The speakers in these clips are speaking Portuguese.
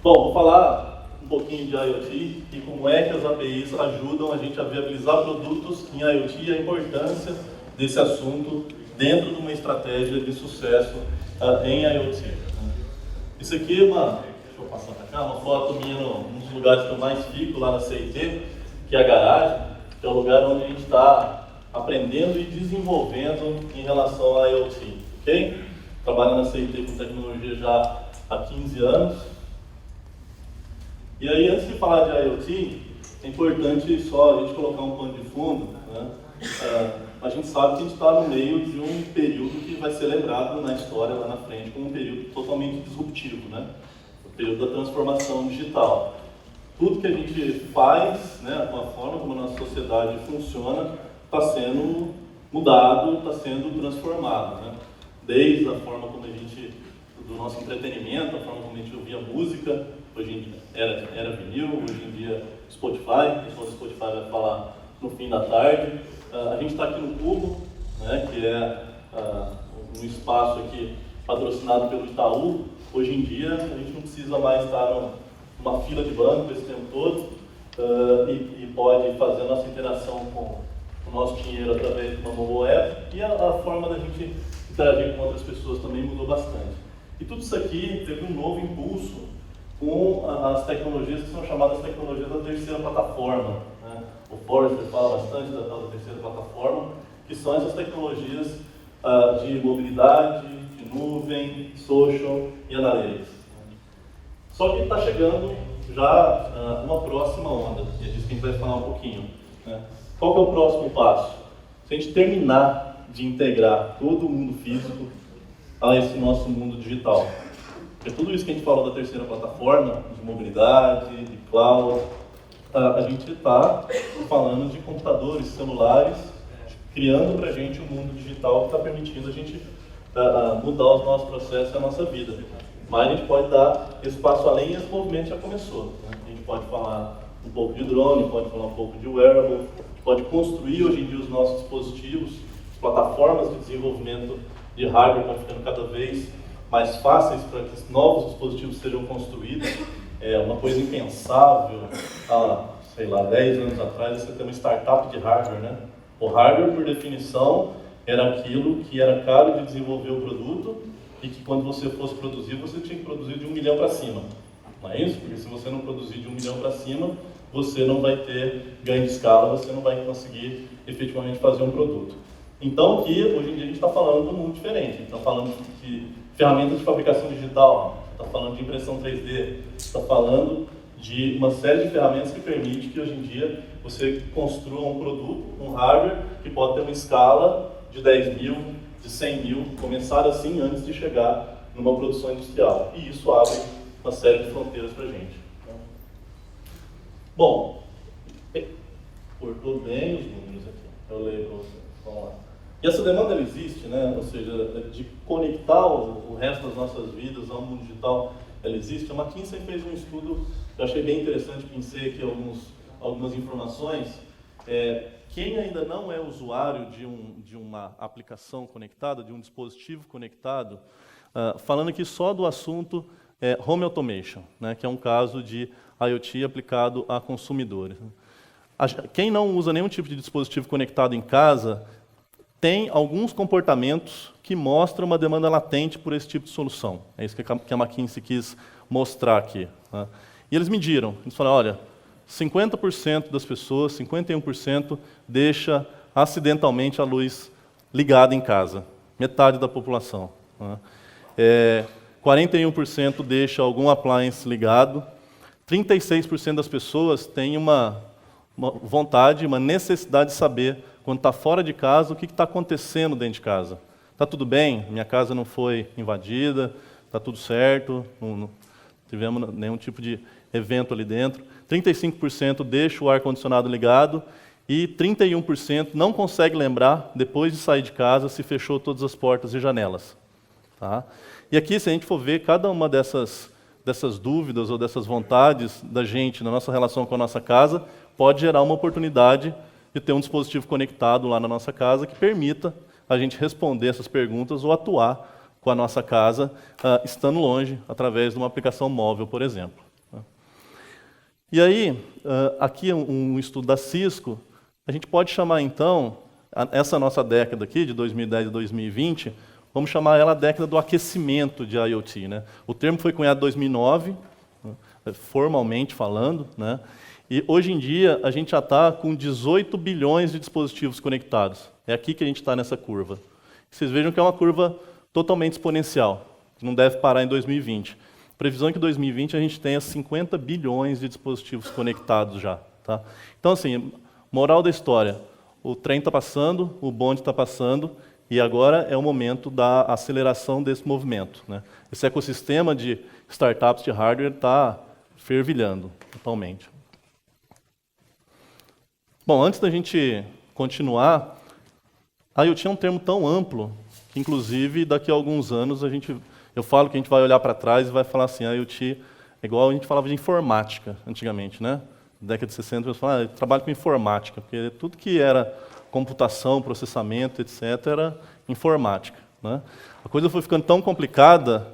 Bom, vou falar um pouquinho de IoT e como é que as APIs ajudam a gente a viabilizar produtos em IoT e a importância desse assunto dentro de uma estratégia de sucesso em IoT. Isso aqui é deixa eu passar para cá, uma foto minha num dos lugares que eu mais fico, lá na CIT, que é a garagem, que é o lugar onde a gente está aprendendo e desenvolvendo em relação a IoT, ok? Trabalho na CIT com tecnologia já há 15 anos. E aí, antes de falar de IoT, é importante só a gente colocar um pano de fundo, né? A gente sabe que a gente está no meio de um período que vai ser lembrado na história lá na frente como um período totalmente disruptivo, né? O período da transformação digital. Tudo que a gente faz, né, com a forma como a nossa sociedade funciona, está sendo mudado, está sendo transformado, né? Desde a forma como a gente, do nosso entretenimento, a forma como a gente ouvia música, hoje em dia era vinil, hoje em dia Spotify, o pessoal do Spotify vai falar no fim da tarde. A gente está aqui no Cubo, né, que é um espaço aqui patrocinado pelo Itaú. Hoje em dia a gente não precisa mais estar numa fila de banco esse tempo todo e pode fazer a nossa interação com o nosso dinheiro através de uma mobile app, e a forma da gente interagir com outras pessoas também mudou bastante. E tudo isso aqui teve um novo impulso com as tecnologias que são chamadas tecnologias da terceira plataforma, né? O Forrester fala bastante da terceira plataforma, que são essas tecnologias de mobilidade, de nuvem, social e analytics. Só que está chegando já uma próxima onda, e é disso que a gente vai falar um pouquinho, né? Qual que é o próximo passo? Se a gente terminar de integrar todo o mundo físico a esse nosso mundo digital. Porque tudo isso que a gente falou da terceira plataforma, de mobilidade, de cloud, a gente está falando de computadores, celulares, criando para a gente um mundo digital que está permitindo a gente mudar os nossos processos e a nossa vida. Mas a gente pode dar esse passo além e esse movimento já começou, né? A gente pode falar um pouco de drone, pode falar um pouco de wearable, a gente pode construir hoje em dia os nossos dispositivos, as plataformas de desenvolvimento de hardware estão ficando cada vez mais fáceis para que novos dispositivos sejam construídos. É uma coisa impensável, sei lá, 10 anos atrás, você ter uma startup de hardware, né? O hardware, por definição, era aquilo que era caro de desenvolver o produto e que quando você fosse produzir, você tinha que produzir de 1 milhão para cima. Não é isso? Porque se você não produzir de 1 milhão para cima, você não vai ter ganho de escala, você não vai conseguir efetivamente fazer um produto. Então, aqui, hoje em dia, a gente está falando de um mundo diferente. A gente está falando de ferramentas de fabricação digital, está falando de impressão 3D, está falando de uma série de ferramentas que permite que, hoje em dia, você construa um produto, um hardware, que pode ter uma escala de 10 mil, de 100 mil, começar assim antes de chegar numa produção industrial. E isso abre uma série de fronteiras para a gente. Bom, cortou bem os números aqui, eu leio para vocês. Vamos lá. E essa demanda ela existe, né? Ou seja, de conectar o resto das nossas vidas ao mundo digital, ela existe. A McKinsey fez um estudo que eu achei bem interessante, pensei aqui algumas informações. Quem ainda não é usuário de uma aplicação conectada, de um dispositivo conectado, falando aqui só do assunto Home Automation, né? Que é um caso de IoT aplicado a consumidores. Quem não usa nenhum tipo de dispositivo conectado em casa tem alguns comportamentos que mostram uma demanda latente por esse tipo de solução. É isso que a McKinsey quis mostrar aqui, né? E eles mediram, eles falaram, olha, 50% das pessoas, 51% deixa acidentalmente a luz ligada em casa, metade da população, né? 41% deixa algum appliance ligado, 36% das pessoas têm uma vontade, uma necessidade de saber, quando está fora de casa, o que está acontecendo dentro de casa. Está tudo bem? Minha casa não foi invadida? Está tudo certo? Não tivemos nenhum tipo de evento ali dentro. 35% deixa o ar-condicionado ligado e 31% não consegue lembrar, depois de sair de casa, se fechou todas as portas e janelas. Tá? E aqui, se a gente for ver cada uma dessas dúvidas ou dessas vontades da gente na nossa relação com a nossa casa, pode gerar uma oportunidade de ter um dispositivo conectado lá na nossa casa que permita a gente responder essas perguntas ou atuar com a nossa casa estando longe, através de uma aplicação móvel, por exemplo. E aí, aqui um estudo da Cisco, a gente pode chamar então, essa nossa década aqui, de 2010 a 2020, vamos chamar ela a década do aquecimento de IoT, né? O termo foi cunhado em 2009, formalmente falando, né? E hoje em dia a gente já está com 18 bilhões de dispositivos conectados. É aqui que a gente está nessa curva. Vocês vejam que é uma curva totalmente exponencial, que não deve parar em 2020. Previsão é que em 2020 a gente tenha 50 bilhões de dispositivos conectados já. Tá? Então, assim, moral da história, o trem está passando, o bonde está passando, e agora é o momento da aceleração desse movimento, né? Esse ecossistema de startups de hardware está fervilhando totalmente. Bom, antes da gente continuar, IoT é um termo tão amplo que, inclusive, daqui a alguns anos eu falo que a gente vai olhar para trás e vai falar assim, IoT é igual a gente falava de informática antigamente, né? Na década de 60, eu falava, eu trabalho com informática, porque tudo que era computação, processamento, etc., era informática, né? A coisa foi ficando tão complicada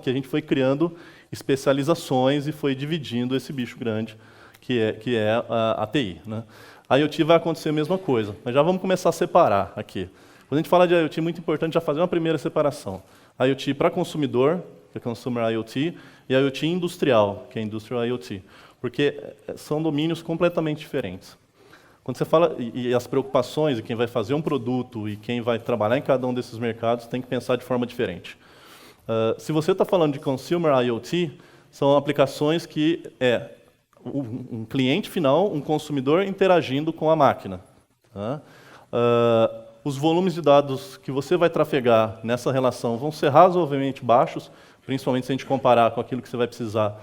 que a gente foi criando especializações e foi dividindo esse bicho grande que é a TI, né? A IoT vai acontecer a mesma coisa, mas já vamos começar a separar aqui. Quando a gente fala de IoT, é muito importante já fazer uma primeira separação. IoT para consumidor, que é Consumer IoT, e IoT industrial, que é Industrial IoT, porque são domínios completamente diferentes. Quando você fala, e as preocupações de quem vai fazer um produto e quem vai trabalhar em cada um desses mercados, tem que pensar de forma diferente. Se você está falando de Consumer IoT, são aplicações que um cliente final, um consumidor interagindo com a máquina. Tá? Os volumes de dados que você vai trafegar nessa relação vão ser razoavelmente baixos, principalmente se a gente comparar com aquilo que você vai precisar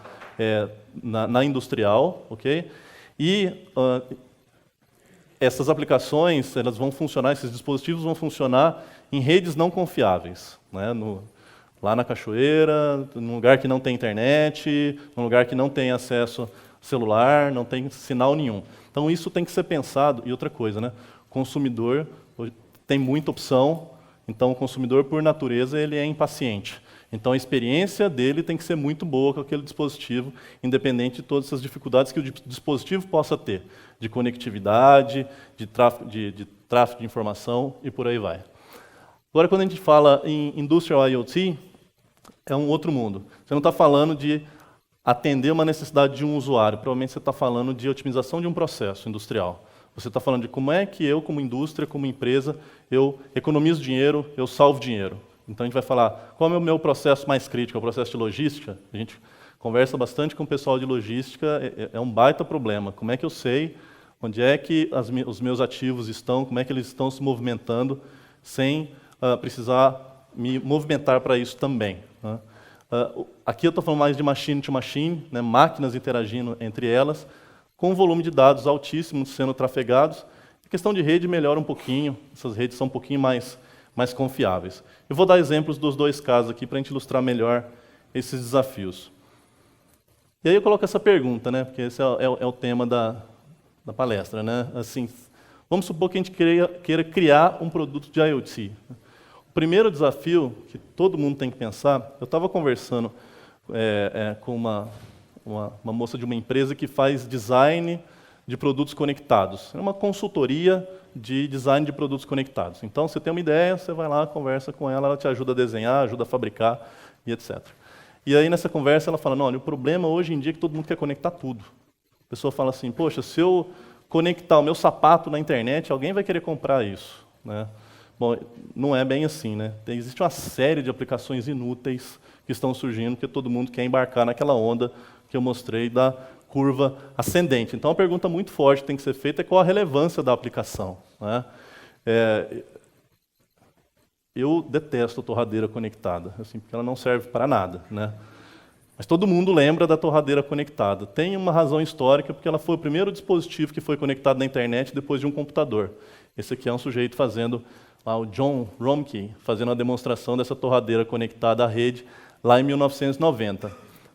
na industrial, ok? E essas aplicações, elas vão funcionar, esses dispositivos vão funcionar em redes não confiáveis, né? Lá na cachoeira, num lugar que não tem internet, num lugar que não tem acesso celular, não tem sinal nenhum. Então isso tem que ser pensado. E outra coisa, né? O consumidor tem muita opção, então o consumidor, por natureza, ele é impaciente. Então a experiência dele tem que ser muito boa com aquele dispositivo, independente de todas essas dificuldades que o dispositivo possa ter, de conectividade, de tráfego de informação e por aí vai. Agora, quando a gente fala em Industrial IoT, é um outro mundo. Você não está falando de atender uma necessidade de um usuário, provavelmente você está falando de otimização de um processo industrial. Você está falando de como é que eu, como indústria, como empresa, eu economizo dinheiro, eu salvo dinheiro. Então a gente vai falar qual é o meu processo mais crítico, é o processo de logística. A gente conversa bastante com o pessoal de logística, é um baita problema. Como é que eu sei onde é que os meus ativos estão, como é que eles estão se movimentando, sem precisar me movimentar para isso também, né? Aqui eu estou falando mais de machine to machine, né, máquinas interagindo entre elas, com um volume de dados altíssimo sendo trafegados. A questão de rede melhora um pouquinho, essas redes são um pouquinho mais confiáveis. Eu vou dar exemplos dos dois casos aqui para a gente ilustrar melhor esses desafios. E aí eu coloco essa pergunta, né, porque esse é o tema da palestra, né? Assim, vamos supor que a gente queira criar um produto de IoT. O primeiro desafio que todo mundo tem que pensar, eu estava conversando com uma moça de uma empresa que faz design de produtos conectados. É uma consultoria de design de produtos conectados. Então, você tem uma ideia, você vai lá, conversa com ela, ela te ajuda a desenhar, ajuda a fabricar e etc. E aí, nessa conversa, ela fala, não, olha, o problema hoje em dia é que todo mundo quer conectar tudo. A pessoa fala assim, poxa, se eu conectar o meu sapato na internet, alguém vai querer comprar isso, né? Bom, não é bem assim, né? Existe uma série de aplicações inúteis que estão surgindo, porque todo mundo quer embarcar naquela onda que eu mostrei da curva ascendente. Então, uma pergunta muito forte que tem que ser feita é qual a relevância da aplicação, né? Eu detesto a torradeira conectada, assim, porque ela não serve para nada, né? Mas todo mundo lembra da torradeira conectada. Tem uma razão histórica, porque ela foi o primeiro dispositivo que foi conectado na internet depois de um computador. Esse aqui é um sujeito fazendo, lá, o John Romke, fazendo a demonstração dessa torradeira conectada à rede lá em 1990.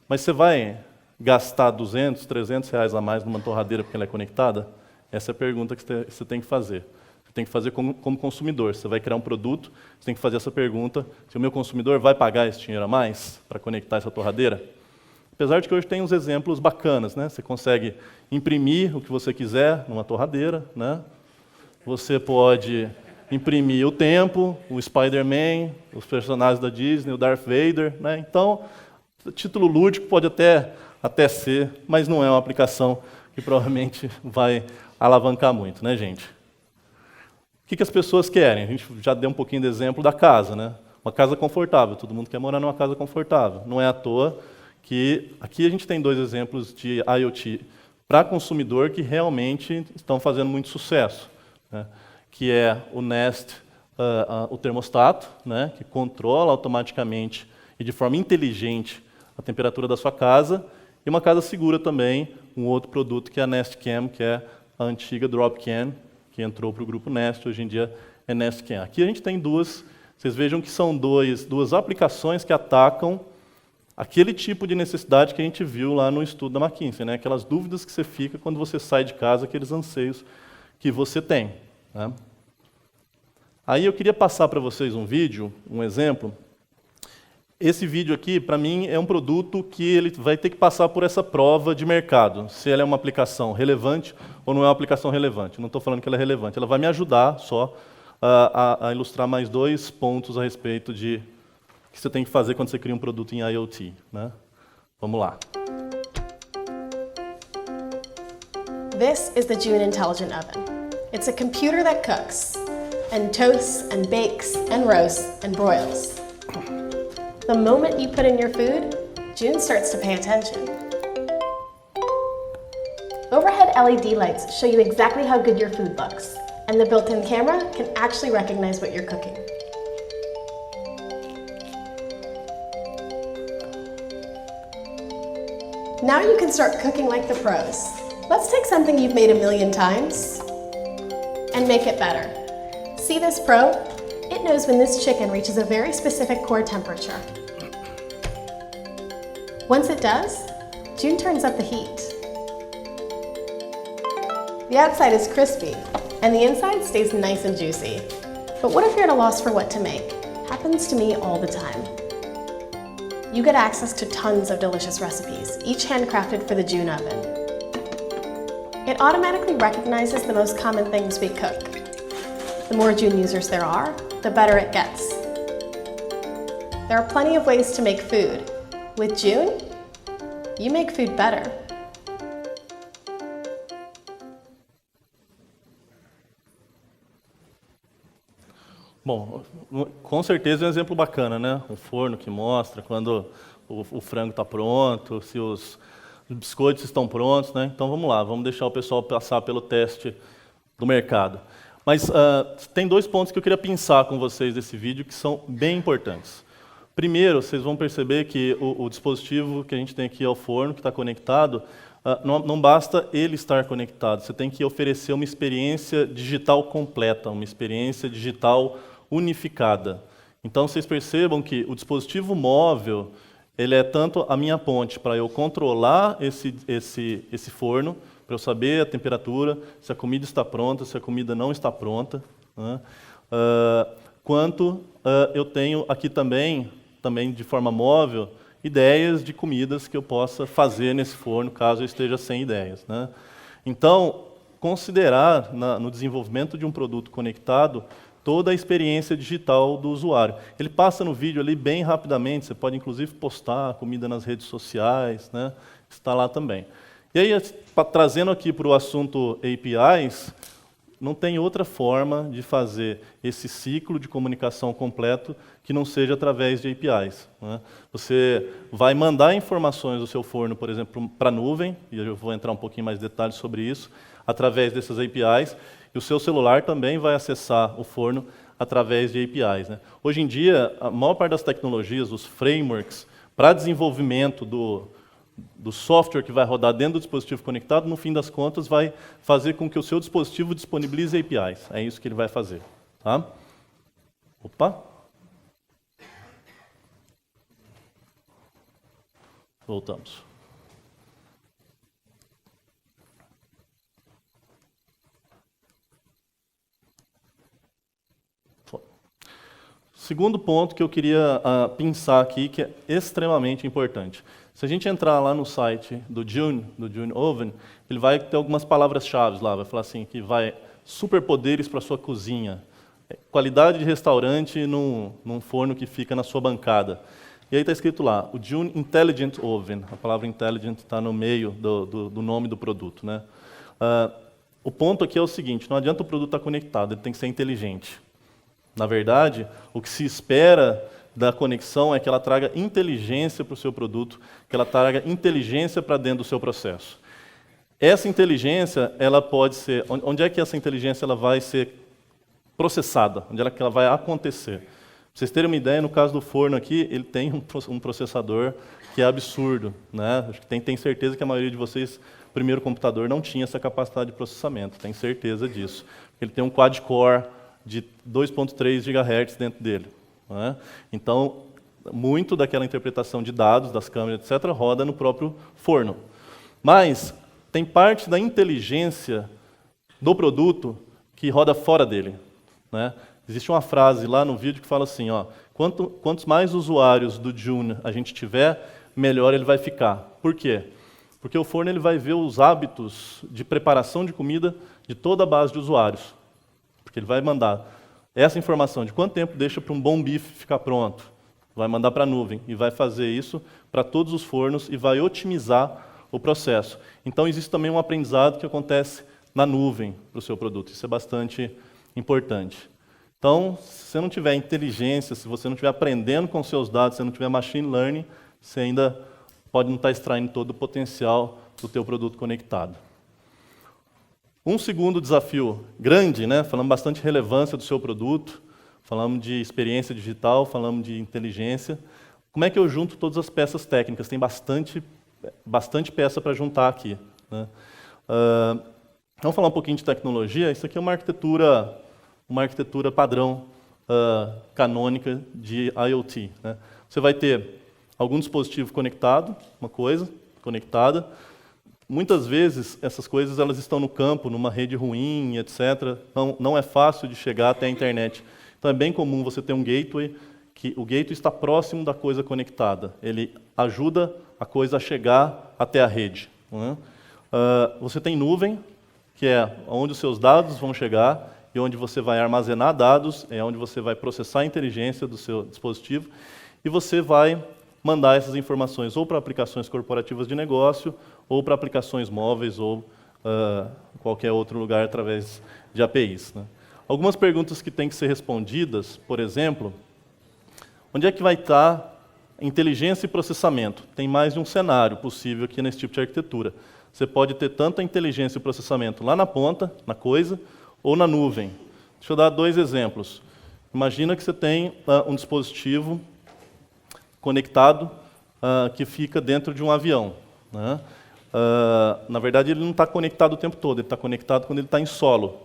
Mas você vai gastar 200, 300 reais a mais numa torradeira porque ela é conectada? Essa é a pergunta que você tem que fazer. Você tem que fazer como consumidor. Você vai criar um produto, você tem que fazer essa pergunta, se o meu consumidor vai pagar esse dinheiro a mais para conectar essa torradeira? Apesar de que hoje tem uns exemplos bacanas, né? Você consegue imprimir o que você quiser numa torradeira, né? Você pode imprimir o tempo, o Spider-Man, os personagens da Disney, o Darth Vader, né? Então, título lúdico pode até ser, mas não é uma aplicação que provavelmente vai alavancar muito, né, gente? O que as pessoas querem? A gente já deu um pouquinho de exemplo da casa, né? Uma casa confortável, todo mundo quer morar numa casa confortável. Não é à toa que aqui a gente tem 2 exemplos de IoT para consumidor que realmente estão fazendo muito sucesso, né? Que é o Nest, o termostato, né? Que controla automaticamente e de forma inteligente a temperatura da sua casa, e uma casa segura também, um outro produto que é a Nest Cam, que é a antiga Dropcam, que entrou para o grupo Nest, hoje em dia é Nest Cam. Aqui a gente tem duas, vocês vejam que são duas aplicações que atacam aquele tipo de necessidade que a gente viu lá no estudo da McKinsey, né? Aquelas dúvidas que você fica quando você sai de casa, aqueles anseios que você tem, né? Aí eu queria passar para vocês um vídeo, um exemplo. Esse vídeo aqui, para mim, é um produto que ele vai ter que passar por essa prova de mercado, se ela é uma aplicação relevante ou não é uma aplicação relevante. Não estou falando que ela é relevante, ela vai me ajudar só a ilustrar mais 2 pontos a respeito de o que você tem que fazer quando você cria um produto em IoT, né? Vamos lá. This is the June Intelligent Oven. It's a computer that cooks, and toasts, and bakes, and roasts, and broils. The moment you put in your food, June starts to pay attention. Overhead LED lights show you exactly how good your food looks, and the built-in camera can actually recognize what you're cooking. Now you can start cooking like the pros. Let's take something you've made 1,000,000 times and make it better. See this pro? It knows when this chicken reaches a very specific core temperature. Once it does, June turns up the heat. The outside is crispy, and the inside stays nice and juicy. But what if you're at a loss for what to make? Happens to me all the time. You get access to tons of delicious recipes, each handcrafted for the June oven. It automatically recognizes the most common things we cook. The more June users there are, the better it gets. There are plenty of ways to make food. With June, you make food better. Bom, com certeza é um exemplo bacana, né? Um forno que mostra quando o frango está pronto, se os biscoitos estão prontos, né? Então vamos lá, vamos deixar o pessoal passar pelo teste do mercado. Mas tem 2 pontos que eu queria pensar com vocês desse vídeo que são bem importantes. Primeiro, vocês vão perceber que o dispositivo que a gente tem aqui ao forno, que está conectado, não basta ele estar conectado, você tem que oferecer uma experiência digital completa, uma experiência digital unificada. Então, vocês percebam que o dispositivo móvel, ele é tanto a minha ponte para eu controlar esse forno, para eu saber a temperatura, se a comida está pronta, se a comida não está pronta, né? Quanto eu tenho aqui também de forma móvel, ideias de comidas que eu possa fazer nesse forno, caso eu esteja sem ideias, né? Então, considerar no desenvolvimento de um produto conectado toda a experiência digital do usuário. Ele passa no vídeo ali bem rapidamente, você pode inclusive postar a comida nas redes sociais, né? Está lá também. E aí, trazendo aqui para o assunto APIs, não tem outra forma de fazer esse ciclo de comunicação completo que não seja através de APIs, né? Você vai mandar informações do seu forno, por exemplo, para a nuvem, e eu vou entrar um pouquinho mais de detalhes sobre isso, através dessas APIs, e o seu celular também vai acessar o forno através de APIs, né? Hoje em dia, a maior parte das tecnologias, os frameworks, para desenvolvimento do software que vai rodar dentro do dispositivo conectado, no fim das contas, vai fazer com que o seu dispositivo disponibilize APIs. É isso que ele vai fazer, tá? Opa! Voltamos. Segundo ponto que eu queria pensar aqui, que é extremamente importante. Se a gente entrar lá no site do June Oven, ele vai ter algumas palavras-chave lá, vai falar assim, que vai superpoderes para a sua cozinha, qualidade de restaurante num forno que fica na sua bancada. E aí está escrito lá, o June Intelligent Oven, a palavra intelligent está no meio do nome do produto, né? O ponto aqui é o seguinte, não adianta o produto estar conectado, ele tem que ser inteligente. Na verdade, o que se espera da conexão é que ela traga inteligência para o seu produto, que ela traga inteligência para dentro do seu processo. Essa inteligência, ela pode ser... Onde é que essa inteligência ela vai ser processada? Onde é que ela vai acontecer? Para vocês terem uma ideia, no caso do forno aqui, ele tem um processador que é absurdo, né? Acho que tem certeza que a maioria de vocês, primeiro computador, não tinha essa capacidade de processamento, tem certeza disso. Ele tem um quad-core de 2.3 GHz dentro dele. Né? Então, muito daquela interpretação de dados, das câmeras, etc., roda no próprio forno. Mas tem parte da inteligência do produto que roda fora dele. Né? Existe uma frase lá no vídeo que fala assim, ó, quantos mais usuários do June a gente tiver, melhor ele vai ficar. Por quê? Porque o forno ele vai ver os hábitos de preparação de comida de toda a base de usuários. Porque ele vai mandar essa informação de quanto tempo deixa para um bom bife ficar pronto. Vai mandar para a nuvem e vai fazer isso para todos os fornos e vai otimizar o processo. Então, existe também um aprendizado que acontece na nuvem para o seu produto. Isso é bastante importante. Então, se você não tiver inteligência, se você não estiver aprendendo com os seus dados, se você não tiver machine learning, você ainda pode não estar extraindo todo o potencial do teu produto conectado. Um segundo desafio grande, né? Falamos bastante de relevância do seu produto, falamos de experiência digital, falamos de inteligência. Como é que eu junto todas as peças técnicas? Tem bastante peça para juntar aqui. Né? Vamos falar um pouquinho de tecnologia. Isso aqui é uma arquitetura padrão canônica de IoT. Né? Você vai ter algum dispositivo conectado, uma coisa conectada. Muitas vezes, essas coisas elas estão no campo, numa rede ruim, etc. Não é fácil de chegar até a internet. Então, é bem comum você ter um gateway, que o gateway está próximo da coisa conectada. Ele ajuda a coisa a chegar até a rede. Né? Você tem nuvem, que é onde os seus dados vão chegar, e onde você vai armazenar dados, é onde você vai processar a inteligência do seu dispositivo, e você vai mandar essas informações ou para aplicações corporativas de negócio, ou para aplicações móveis, ou qualquer outro lugar através de APIs. Né? Algumas perguntas que têm que ser respondidas, por exemplo, onde é que vai estar inteligência e processamento? Tem mais de um cenário possível aqui nesse tipo de arquitetura. Você pode ter tanto a inteligência e o processamento lá na ponta, na coisa, ou na nuvem. Deixa eu dar dois exemplos. Imagina que você tem um dispositivo conectado que fica dentro de um avião. Né? Na verdade, ele não está conectado o tempo todo, ele está conectado quando ele está em solo.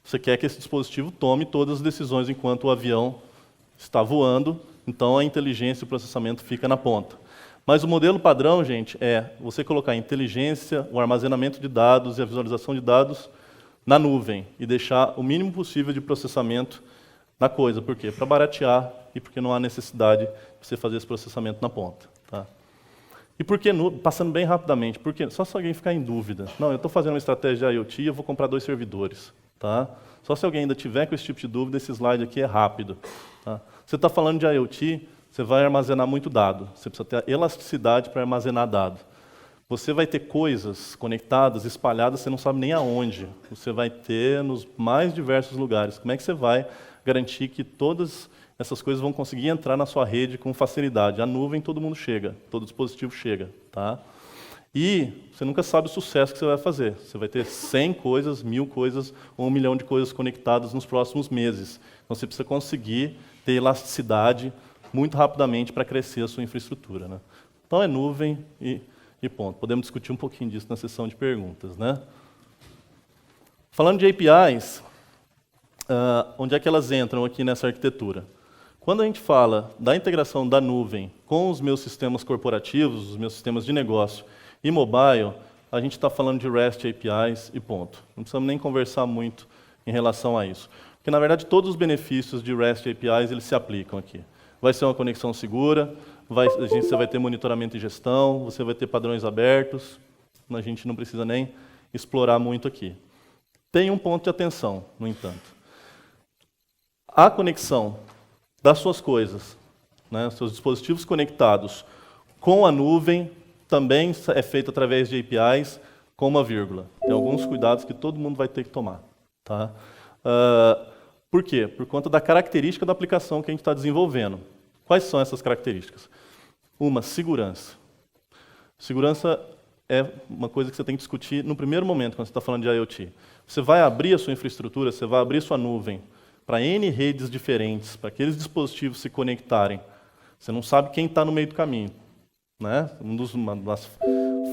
Você quer que esse dispositivo tome todas as decisões enquanto o avião está voando, então a inteligência e o processamento fica na ponta. Mas o modelo padrão, gente, é você colocar a inteligência, o armazenamento de dados e a visualização de dados na nuvem e deixar o mínimo possível de processamento na coisa. Por quê? Para baratear e porque não há necessidade de você fazer esse processamento na ponta. Tá? E por que, passando bem rapidamente, porque só se alguém ficar em dúvida. Não, eu estou fazendo uma estratégia de IoT, eu vou comprar 2 servidores. Tá? Só se alguém ainda tiver com esse tipo de dúvida, esse slide aqui é rápido. Tá? Você está falando de IoT, você vai armazenar muito dado. Você precisa ter elasticidade para armazenar dado. Você vai ter coisas conectadas, espalhadas, você não sabe nem aonde. Você vai ter nos mais diversos lugares. Como é que você vai garantir que todas essas coisas vão conseguir entrar na sua rede com facilidade? A nuvem, todo mundo chega, todo dispositivo chega. Tá? E você nunca sabe o sucesso que você vai fazer. Você vai ter 100 coisas, 1000 coisas, ou 1 milhão de coisas conectadas nos próximos meses. Então você precisa conseguir ter elasticidade muito rapidamente para crescer a sua infraestrutura. Né? Então é nuvem e ponto. Podemos discutir um pouquinho disso na sessão de perguntas. Né? Falando de APIs, onde é que elas entram aqui nessa arquitetura? Quando a gente fala da integração da nuvem com os meus sistemas corporativos, os meus sistemas de negócio e mobile, a gente está falando de REST APIs e ponto. Não precisamos nem conversar muito em relação a isso. Porque, na verdade, todos os benefícios de REST APIs eles se aplicam aqui. vai ser uma conexão segura, você vai ter monitoramento e gestão, você vai ter padrões abertos, a gente não precisa nem explorar muito aqui. Tem um ponto de atenção, no entanto. A conexão das suas coisas, né, seus dispositivos conectados com a nuvem, também é feita através de APIs com uma vírgula. Tem alguns cuidados que todo mundo vai ter que tomar. Tá? Por quê? Por conta da característica da aplicação que a gente está desenvolvendo. Quais são essas características? Uma, segurança. Segurança é uma coisa que você tem que discutir no primeiro momento, quando você está falando de IoT. Você vai abrir a sua infraestrutura, você vai abrir a sua nuvem para N redes diferentes, para aqueles dispositivos se conectarem. Você não sabe quem está no meio do caminho. Né? Uma das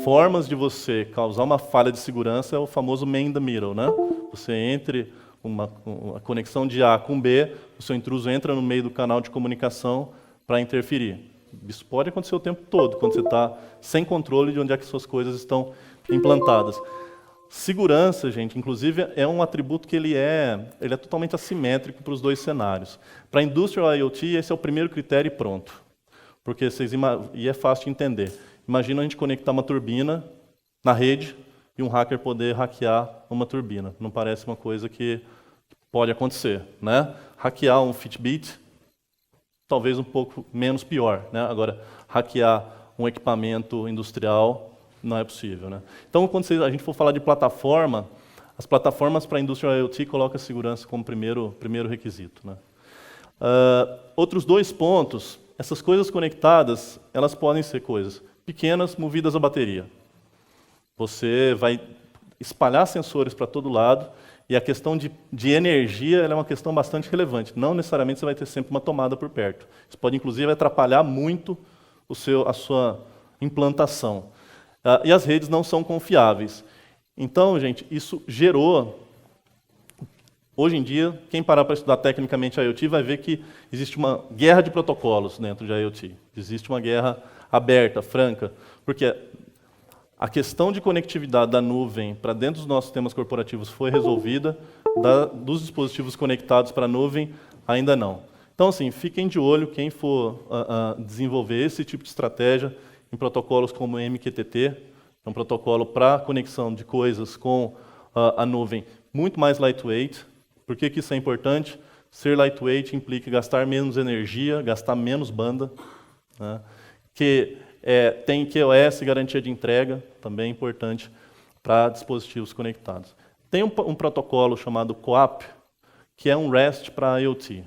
formas de você causar uma falha de segurança é o famoso man in the middle. Né? Você entre uma conexão de A com B, o seu intruso entra no meio do canal de comunicação para interferir. Isso pode acontecer o tempo todo, quando você está sem controle de onde é que suas coisas estão implantadas. Segurança, gente, inclusive, é um atributo que ele é totalmente assimétrico para os dois cenários. Para a Industrial IoT, esse é o primeiro critério e pronto. Porque e é fácil de entender. Imagina a gente conectar uma turbina na rede e um hacker poder hackear uma turbina. Não parece uma coisa que pode acontecer, né? Hackear um Fitbit, talvez um pouco menos pior, né? Agora, hackear um equipamento industrial não é possível, né? Então, quando a gente for falar de plataforma, as plataformas para a Industrial IoT colocam a segurança como primeiro requisito, né? Outros dois pontos, essas coisas conectadas, elas podem ser coisas pequenas movidas a bateria. Você vai espalhar sensores para todo lado e a questão de energia ela é uma questão bastante relevante. Não necessariamente você vai ter sempre uma tomada por perto. Isso pode, inclusive, atrapalhar muito a sua implantação. E as redes não são confiáveis. Então, gente, isso gerou... Hoje em dia, quem parar para estudar tecnicamente a IoT vai ver que existe uma guerra de protocolos dentro de IoT. Existe uma guerra aberta, franca, porque a questão de conectividade da nuvem para dentro dos nossos sistemas corporativos foi resolvida, dos dispositivos conectados para a nuvem, ainda não. Então, assim, fiquem de olho quem for desenvolver esse tipo de estratégia em protocolos como o MQTT, é um protocolo para conexão de coisas com a nuvem muito mais lightweight. Por que isso é importante? Ser lightweight implica gastar menos energia, gastar menos banda, né? Tem QoS, garantia de entrega, também importante para dispositivos conectados. Tem um protocolo chamado CoAP, que é um REST para IoT.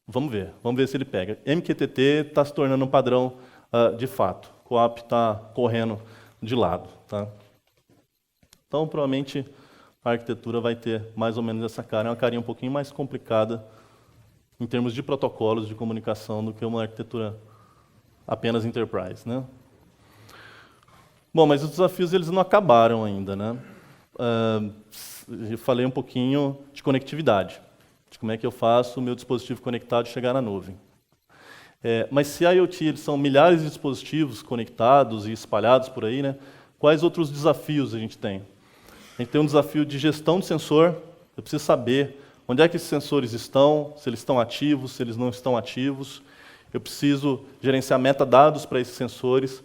Vamos ver se ele pega. MQTT está se tornando um padrão de fato. CoAP está correndo de lado. Tá? Então, provavelmente, a arquitetura vai ter mais ou menos essa cara. É uma carinha um pouquinho mais complicada em termos de protocolos de comunicação do que uma arquitetura apenas enterprise, né? Bom, mas os desafios eles não acabaram ainda, né? Eu falei um pouquinho de conectividade, de como é que eu faço o meu dispositivo conectado chegar na nuvem. Mas se a IoT eles são milhares de dispositivos conectados e espalhados por aí, né? Quais outros desafios a gente tem? A gente tem um desafio de gestão de sensor. Eu preciso saber onde é que esses sensores estão, se eles estão ativos, se eles não estão ativos. Eu preciso gerenciar metadados para esses sensores.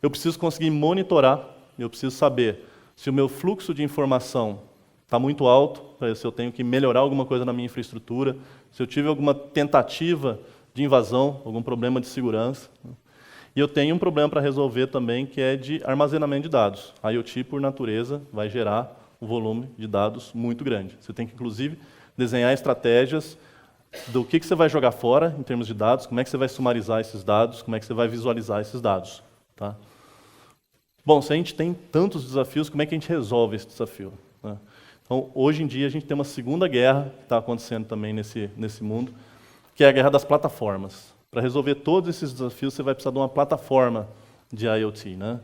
Eu preciso conseguir monitorar. Eu preciso saber se o meu fluxo de informação está muito alto, se eu tenho que melhorar alguma coisa na minha infraestrutura, se eu tive alguma tentativa de invasão, algum problema de segurança. E eu tenho um problema para resolver também, que é de armazenamento de dados. A IoT, por natureza, vai gerar um volume de dados muito grande. Você tem que, inclusive, desenhar estratégias do que você vai jogar fora em termos de dados, como é que você vai sumarizar esses dados, como é que você vai visualizar esses dados. Tá? Bom, se a gente tem tantos desafios, como é que a gente resolve esse desafio? Né? Então, hoje em dia, a gente tem uma segunda guerra que está acontecendo também nesse mundo, que é a guerra das plataformas. Para resolver todos esses desafios, você vai precisar de uma plataforma de IoT. Né?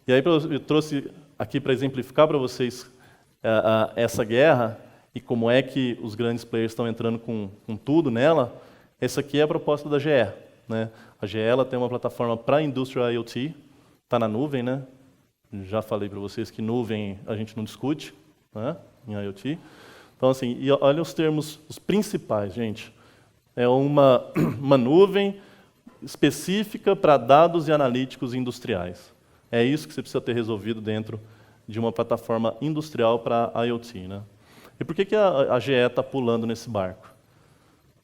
E aí eu trouxe aqui para exemplificar para vocês essa guerra e como é que os grandes players estão entrando com tudo nela. Essa aqui é a proposta da GE. Né? A GE ela tem uma plataforma para Industrial IoT, está na nuvem. Né? Já falei para vocês que nuvem a gente não discute, né? Em IoT. Então, assim, e olha os termos os principais, gente. É uma nuvem específica para dados e analíticos industriais. É isso que você precisa ter resolvido dentro de uma plataforma industrial para IoT. Né? E por que a GE está pulando nesse barco?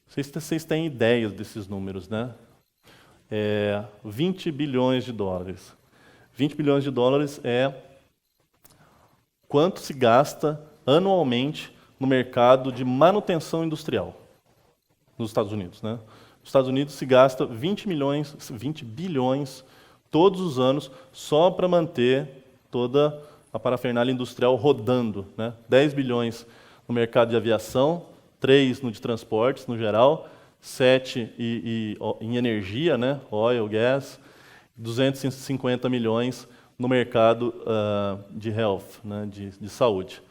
Vocês têm ideias desses números, né? 20 bilhões de dólares. 20 bilhões de dólares é quanto se gasta anualmente no mercado de manutenção industrial nos Estados Unidos. Né? Nos Estados Unidos se gasta 20 bilhões todos os anos só para manter toda a parafernália industrial rodando. Né? 10 bilhões no mercado de aviação, 3 no de transportes no geral, 7 em energia, né? Oil, gas, 250 milhões no mercado de health, né? de saúde.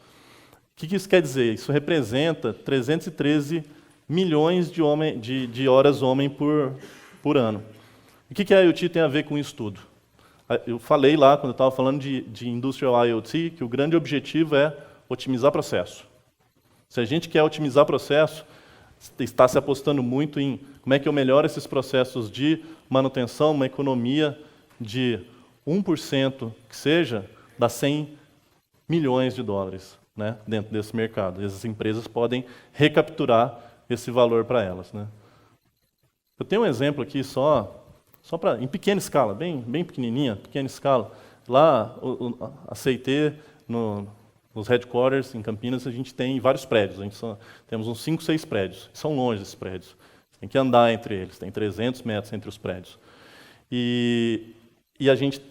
O que isso quer dizer? Isso representa 313 milhões de horas homem por ano. O que a IoT tem a ver com isso tudo? Eu falei lá, quando eu estava falando de Industrial IoT, que o grande objetivo é otimizar processo. Se a gente quer otimizar processo, está se apostando muito em como é que eu melhoro esses processos de manutenção, uma economia de 1% que seja, dá 100 milhões de dólares, né, dentro desse mercado. E essas empresas podem recapturar esse valor para elas. Né. Eu tenho um exemplo aqui em pequena escala, bem pequenininha, pequena escala. Lá, a CIT, nos headquarters, em Campinas, a gente tem vários prédios. Temos uns 5, 6 prédios. São longe esses prédios. Tem que andar entre eles. Tem 300 metros entre os prédios. E a gente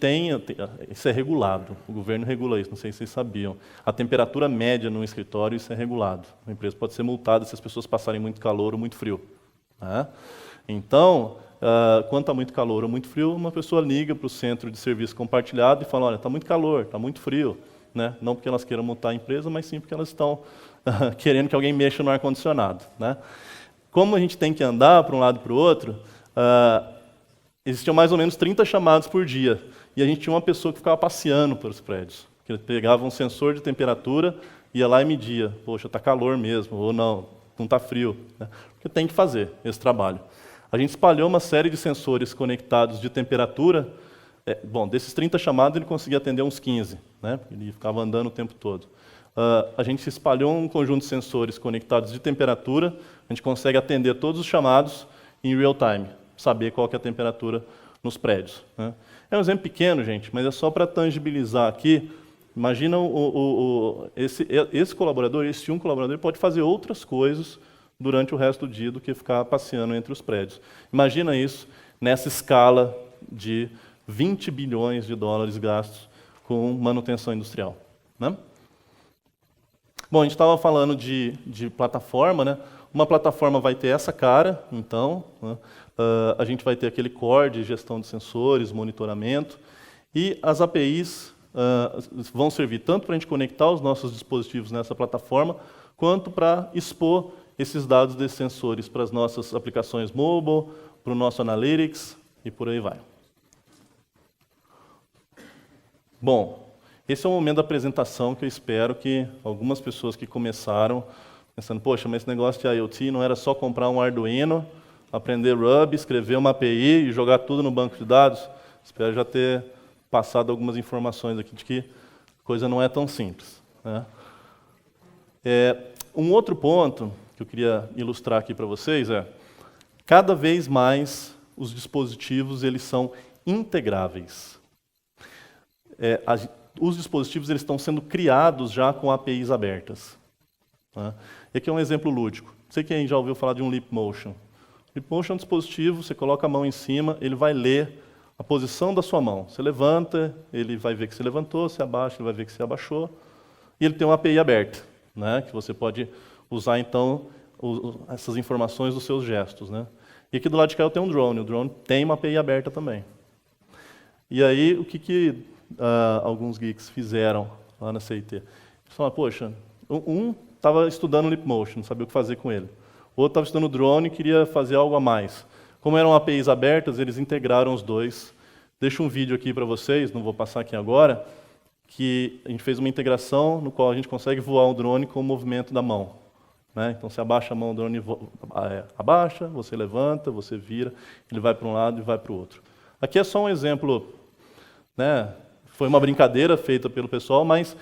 isso é regulado. O governo regula isso, não sei se vocês sabiam. A temperatura média no escritório, isso é regulado. A empresa pode ser multada se as pessoas passarem muito calor ou muito frio. Né? Então, quando está muito calor ou muito frio, uma pessoa liga para o centro de serviço compartilhado e fala, olha, está muito calor, está muito frio. Né? Não porque elas queiram multar a empresa, mas sim porque elas estão querendo que alguém mexa no ar-condicionado. Né? Como a gente tem que andar para um lado e para o outro, existiam mais ou menos 30 chamados por dia. E a gente tinha uma pessoa que ficava passeando pelos prédios. Que pegava um sensor de temperatura, ia lá e media. Poxa, está calor mesmo, ou não está frio. Né? Porque tem que fazer esse trabalho. A gente espalhou uma série de sensores conectados de temperatura. Desses 30 chamados, ele conseguia atender uns 15. Né? Ele ficava andando o tempo todo. A gente espalhou um conjunto de sensores conectados de temperatura. A gente consegue atender todos os chamados em real time, saber qual que é a temperatura nos prédios. Né? É um exemplo pequeno, gente, mas é só para tangibilizar aqui. Imagina esse colaborador, esse um colaborador, pode fazer outras coisas durante o resto do dia do que ficar passeando entre os prédios. Imagina isso nessa escala de 20 bilhões de dólares gastos com manutenção industrial. Né? Bom, a gente estava falando de plataforma, né? Uma plataforma vai ter essa cara, então, né? A gente vai ter aquele core de gestão de sensores, monitoramento, e as APIs vão servir tanto para a gente conectar os nossos dispositivos nessa plataforma, quanto para expor esses dados desses sensores para as nossas aplicações mobile, para o nosso Analytics, e por aí vai. Bom, esse é o momento da apresentação que eu espero que algumas pessoas que começaram pensando, poxa, mas esse negócio de IoT não era só comprar um Arduino, aprender Ruby, escrever uma API e jogar tudo no banco de dados. Espero já ter passado algumas informações aqui de que a coisa não é tão simples. Né? Um outro ponto que eu queria ilustrar aqui para vocês é, cada vez mais os dispositivos eles são integráveis. Os dispositivos eles estão sendo criados já com APIs abertas. Né? E aqui é um exemplo lúdico. Não sei quem já ouviu falar de um Leap Motion. Leap Motion é um dispositivo, você coloca a mão em cima, ele vai ler a posição da sua mão. Você levanta, ele vai ver que você levantou, você abaixa, ele vai ver que você abaixou. E ele tem uma API aberta, né? Que você pode usar, então, essas informações dos seus gestos. Né? E aqui do lado de cá eu tenho um drone. O drone tem uma API aberta também. E aí, o que alguns geeks fizeram lá na CIT? Eles falaram, poxa, um estava estudando Leap Motion, não sabia o que fazer com ele. O outro estava estudando drone e queria fazer algo a mais. Como eram APIs abertas, eles integraram os dois. Deixo um vídeo aqui para vocês, não vou passar aqui agora, que a gente fez uma integração no qual a gente consegue voar um drone com o movimento da mão. né? Então, você abaixa a mão, o drone abaixa, você levanta, você vira, ele vai para um lado e vai para o outro. Aqui é só um exemplo, né? Foi uma brincadeira feita pelo pessoal, mas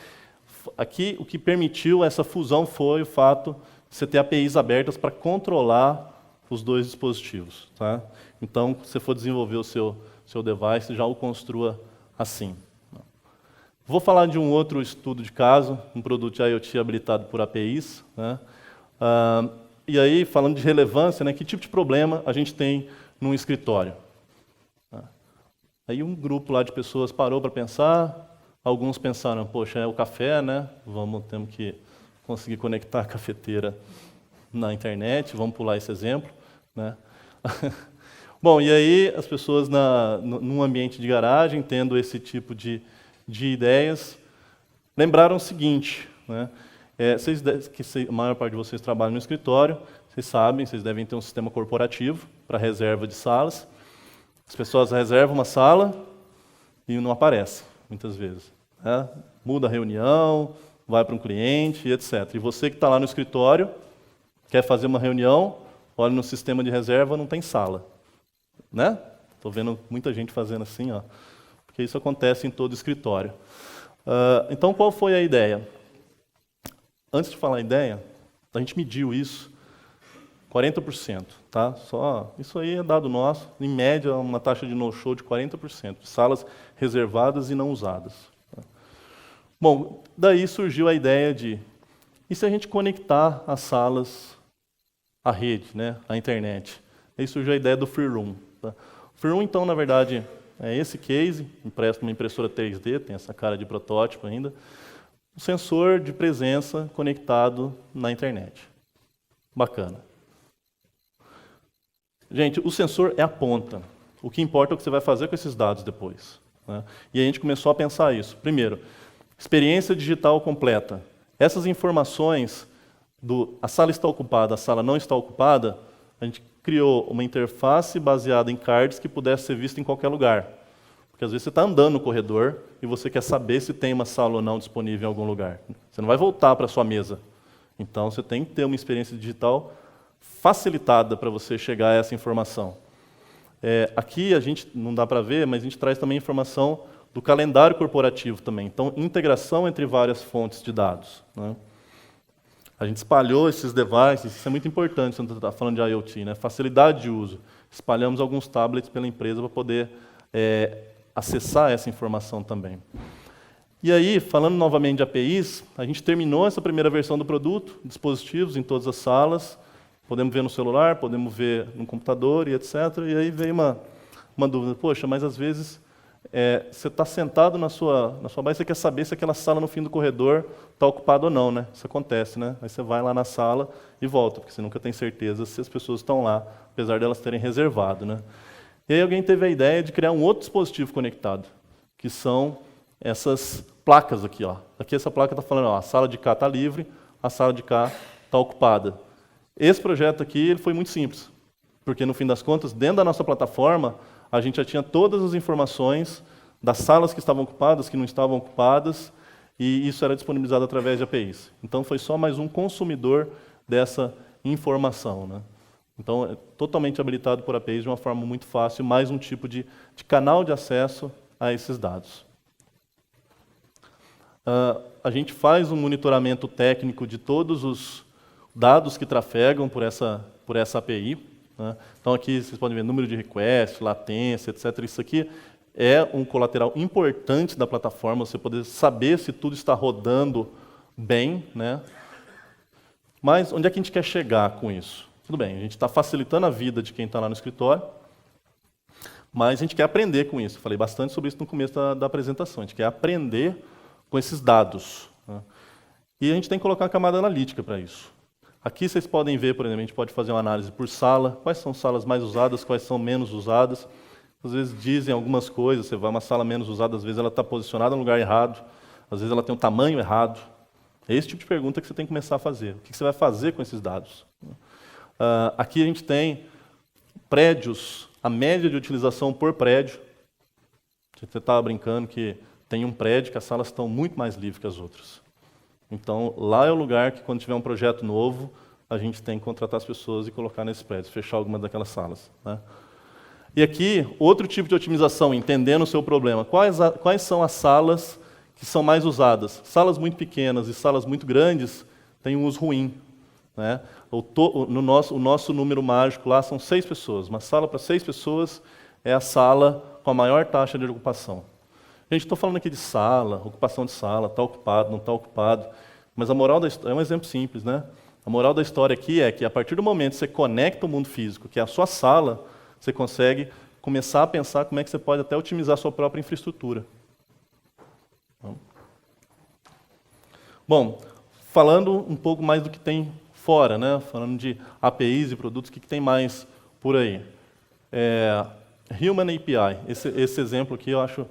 aqui o que permitiu essa fusão foi o fato de você ter APIs abertas para controlar os dois dispositivos. Tá? Então, se você for desenvolver o seu device, já o construa assim. Vou falar de um outro estudo de caso, um produto de IoT habilitado por APIs. Né? E aí, falando de relevância, né, que tipo de problema a gente tem num escritório? Aí um grupo lá de pessoas parou para pensar, alguns pensaram, poxa, é o café, né? Temos que conseguir conectar a cafeteira na internet, vamos pular esse exemplo. Né? Bom, e aí as pessoas num ambiente de garagem, tendo esse tipo de ideias, lembraram o seguinte, né? A maior parte de vocês trabalham no escritório, vocês sabem, vocês devem ter um sistema corporativo para reserva de salas. As pessoas reservam uma sala e não aparece, muitas vezes. Né? Muda a reunião, vai para um cliente, etc. E você que está lá no escritório, quer fazer uma reunião, olha no sistema de reserva, não tem sala. Né? Estou vendo muita gente fazendo assim, ó, porque isso acontece em todo escritório. Então, qual foi a ideia? Antes de falar a ideia, a gente mediu isso, 40%. Tá? Isso aí é dado nosso, em média, uma taxa de no-show de 40%, de salas reservadas e não usadas. Tá? Bom, daí surgiu a ideia de, e se a gente conectar as salas à rede, né, à internet? Aí surgiu a ideia do Free Room. Tá? O Free Room, então, na verdade, é esse case, empresta uma impressora 3D, tem essa cara de protótipo ainda, um sensor de presença conectado na internet. Bacana. Gente, o sensor é a ponta. O que importa é o que você vai fazer com esses dados depois. Né? E a gente começou a pensar isso. Primeiro, experiência digital completa. Essas informações a sala está ocupada, a sala não está ocupada, a gente criou uma interface baseada em cards que pudesse ser vista em qualquer lugar. Porque às vezes você está andando no corredor e você quer saber se tem uma sala ou não disponível em algum lugar. Você não vai voltar para a sua mesa. Então, você tem que ter uma experiência digital facilitada para você chegar a essa informação. Aqui a gente não dá para ver, mas a gente traz também informação do calendário corporativo também. Então, integração entre várias fontes de dados. Né? A gente espalhou esses devices, isso é muito importante quando está falando de IoT, né? Facilidade de uso. Espalhamos alguns tablets pela empresa para poder acessar essa informação também. E aí, falando novamente de APIs, a gente terminou essa primeira versão do produto, dispositivos em todas as salas, podemos ver no celular, podemos ver no computador e etc. E aí veio uma dúvida, poxa, mas às vezes você está sentado na sua base e você quer saber se aquela sala no fim do corredor está ocupada ou não, né? Isso acontece, né? Aí você vai lá na sala e volta, porque você nunca tem certeza se as pessoas estão lá, apesar de elas terem reservado, né? E aí alguém teve a ideia de criar um outro dispositivo conectado, que são essas placas aqui, ó. Aqui essa placa está falando, ó, a sala de cá está livre, a sala de cá está ocupada. Esse projeto aqui ele foi muito simples, porque no fim das contas, dentro da nossa plataforma, a gente já tinha todas as informações das salas que estavam ocupadas, que não estavam ocupadas, e isso era disponibilizado através de APIs. Então foi só mais um consumidor dessa informação. Né? Então é totalmente habilitado por APIs de uma forma muito fácil, mais um tipo de canal de acesso a esses dados. A gente faz um monitoramento técnico de todos os dados que trafegam por essa API. Né? Então aqui vocês podem ver número de request, latência, etc. Isso aqui é um colateral importante da plataforma, você poder saber se tudo está rodando bem. Né? Mas onde é que a gente quer chegar com isso? Tudo bem, a gente está facilitando a vida de quem está lá no escritório, mas a gente quer aprender com isso. Eu falei bastante sobre isso no começo da apresentação. A gente quer aprender com esses dados. Né? E a gente tem que colocar a camada analítica para isso. Aqui vocês podem ver, por exemplo, a gente pode fazer uma análise por sala, quais são as salas mais usadas, quais são menos usadas. Às vezes dizem algumas coisas, você vai a uma sala menos usada, às vezes ela está posicionada no lugar errado, às vezes ela tem um tamanho errado. É esse tipo de pergunta que você tem que começar a fazer. O que você vai fazer com esses dados? Aqui a gente tem prédios, a média de utilização por prédio. Você estava brincando que tem um prédio que as salas estão muito mais livres que as outras. Então, lá é o lugar que, quando tiver um projeto novo, a gente tem que contratar as pessoas e colocar nesses prédios, fechar algumas daquelas salas, né? E aqui, outro tipo de otimização, entendendo o seu problema. Quais são as salas que são mais usadas? Salas muito pequenas e salas muito grandes têm um uso ruim, né? O nosso número mágico lá são 6 pessoas. Uma sala para 6 pessoas é a sala com a maior taxa de ocupação. Gente, estou falando aqui de sala, ocupação de sala, está ocupado, não está ocupado. Mas a moral da história é um exemplo simples, né? A moral da história aqui é que a partir do momento que você conecta o mundo físico, que é a sua sala, você consegue começar a pensar como é que você pode até otimizar a sua própria infraestrutura. Bom, falando um pouco mais do que tem fora, né? Falando de APIs e produtos, o que tem mais por aí? Human API, esse exemplo aqui eu acho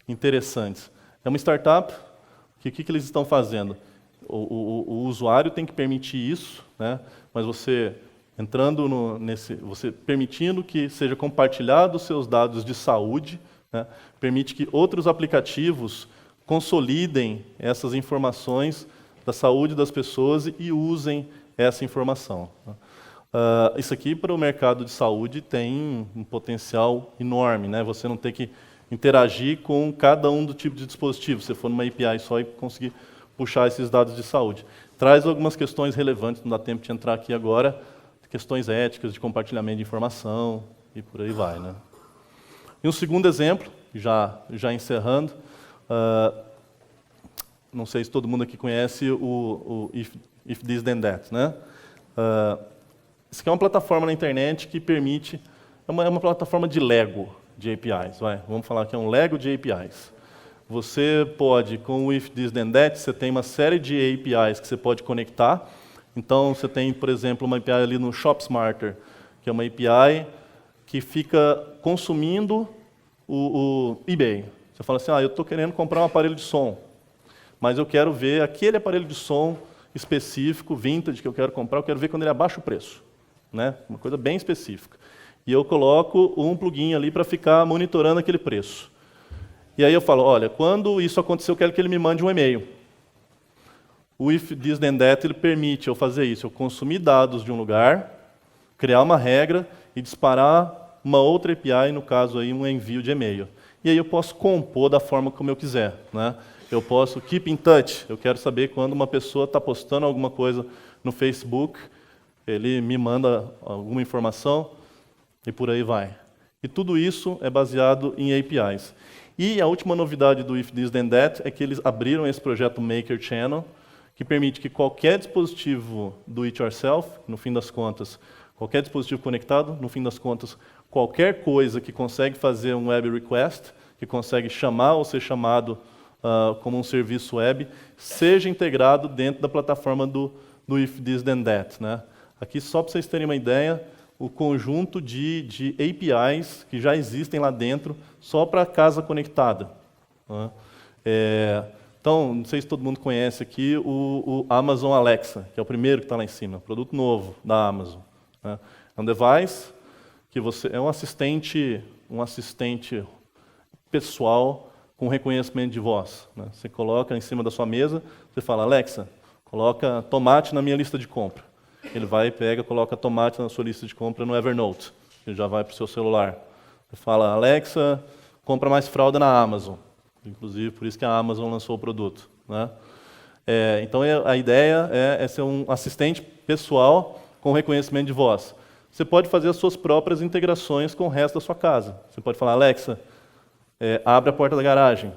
interessante. É uma startup que o que eles estão fazendo? O usuário tem que permitir isso, né? Mas você entrando você permitindo que seja compartilhado os seus dados de saúde, né? Permite que outros aplicativos consolidem essas informações da saúde das pessoas e usem essa informação. Isso aqui para o mercado de saúde tem um potencial enorme, né? Você não ter que interagir com cada um do tipo de dispositivo, se for numa API só e conseguir puxar esses dados de saúde. Traz algumas questões relevantes, não dá tempo de entrar aqui agora, questões éticas de compartilhamento de informação e por aí vai, né? E um segundo exemplo, já encerrando, não sei se todo mundo aqui conhece o If This Then That, né? Isso aqui é uma plataforma na internet que permite, é uma plataforma de Lego de APIs, vamos falar que é um Lego de APIs. Você pode, com o If This Then That, você tem uma série de APIs que você pode conectar. Então, você tem, por exemplo, uma API ali no ShopSmarter, que é uma API que fica consumindo o eBay. Você fala assim, eu estou querendo comprar um aparelho de som, mas eu quero ver aquele aparelho de som específico, vintage, que eu quero comprar, eu quero ver quando ele abaixa o preço, né? Uma coisa bem específica. E eu coloco um plugin ali para ficar monitorando aquele preço. E aí eu falo, olha, quando isso acontecer, eu quero que ele me mande um e-mail. O If This Then That, ele permite eu fazer isso, eu consumir dados de um lugar, criar uma regra e disparar uma outra API, no caso aí um envio de e-mail. E aí eu posso compor da forma como eu quiser, né? Eu posso keep in touch, eu quero saber quando uma pessoa está postando alguma coisa no Facebook, ele me manda alguma informação e por aí vai. E tudo isso é baseado em APIs. E a última novidade do If This Then That é que eles abriram esse projeto Maker Channel, que permite que qualquer dispositivo do it yourself, no fim das contas, qualquer dispositivo conectado, no fim das contas, qualquer coisa que consegue fazer um web request, que consegue chamar ou ser chamado como um serviço web, seja integrado dentro da plataforma do If This Then That, né? Aqui, só para vocês terem uma ideia, o conjunto de APIs que já existem lá dentro, só para casa conectada, né? Então, não sei se todo mundo conhece aqui o Amazon Alexa, que é o primeiro que está lá em cima, produto novo da Amazon, né? É um device que é um assistente pessoal com reconhecimento de voz, né? Você coloca em cima da sua mesa, você fala, Alexa, coloca tomate na minha lista de compra. Ele vai, pega, coloca tomate na sua lista de compra no Evernote. Ele já vai para o seu celular. Você fala, Alexa, compra mais fralda na Amazon. Inclusive, por isso que a Amazon lançou o produto, né? Então, a ideia é ser um assistente pessoal com reconhecimento de voz. Você pode fazer as suas próprias integrações com o resto da sua casa. Você pode falar, Alexa, abre a porta da garagem.